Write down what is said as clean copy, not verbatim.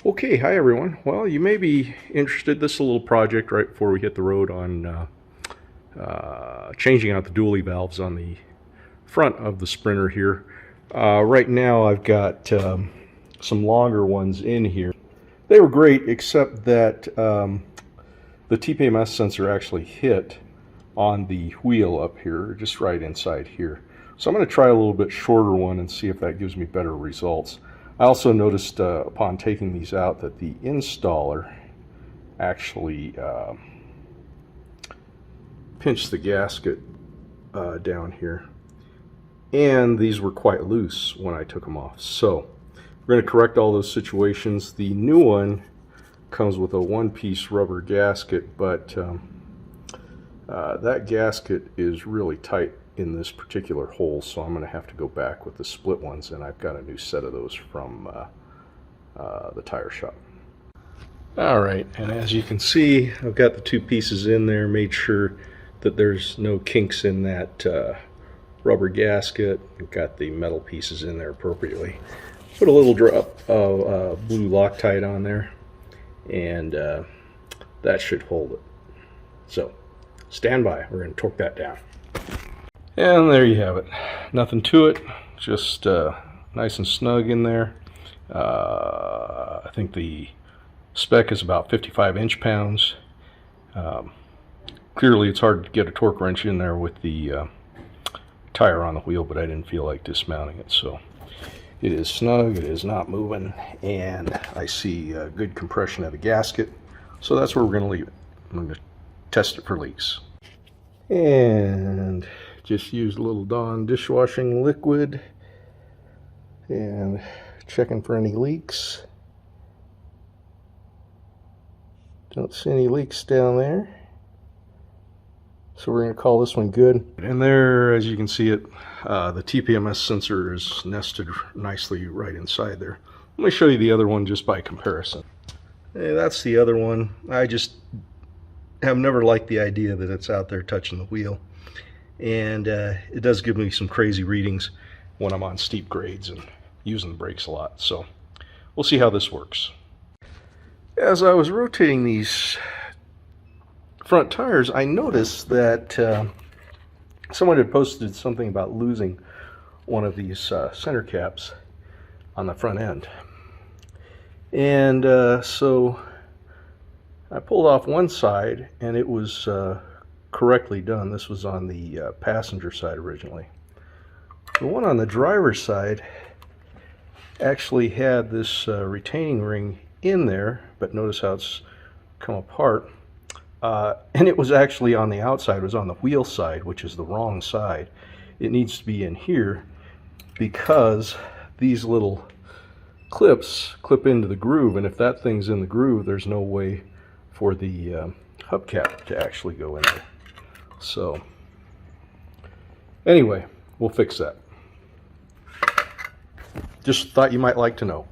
Okay, hi everyone. Well, you may be interested. This is a little project right before we hit the road on changing out the dually valves on the front of the Sprinter here. Right now I've got some longer ones in here. They were great, except that the TPMS sensor actually hit on the wheel up here, just right inside here. So I'm going to try a little bit shorter one and see if that gives me better results. I also noticed upon taking these out that the installer actually pinched the gasket down here, and these were quite loose when I took them off. So we're going to correct all those situations. The new one comes with a one-piece rubber gasket, but that gasket is really tight in this particular hole, so I'm going to have to go back with the split ones, and I've got a new set of those from the tire shop. Alright, and as you can see, I've got the two pieces in there, made sure that there's no kinks in that rubber gasket. I've got the metal pieces in there appropriately. Put a little drop of blue Loctite on there, and that should hold it. So stand by, we're going to torque that down. And there you have it. Nothing to it, just nice and snug in there. I think the spec is about 55 inch-pounds. Clearly it's hard to get a torque wrench in there with the tire on the wheel, but I didn't feel like dismounting it. So it is snug, it is not moving, and I see good compression of the gasket. So that's where we're going to leave it. I'm going to test it for leaks. And just used a little Dawn dishwashing liquid and checking for any leaks. Don't see any leaks down there, so we're going to call this one good. And there, as you can see it, the TPMS sensor is nested nicely right inside there. Let me show you the other one just by comparison. Hey, that's the other one. I just have never liked the idea that it's out there touching the wheel. And it does give me some crazy readings when I'm on steep grades and using the brakes a lot. So we'll see how this works. As I was rotating these front tires, I noticed that someone had posted something about losing one of these center caps on the front end. And so I pulled off one side, and it was correctly done. This was on the passenger side originally. The one on the driver's side actually had this retaining ring in there, but notice how it's come apart. And it was actually on the outside. It was on the wheel side, which is the wrong side. It needs to be in here because these little clips clip into the groove, and if that thing's in the groove, there's no way for the hubcap to actually go in there. So anyway, we'll fix that. Just thought you might like to know.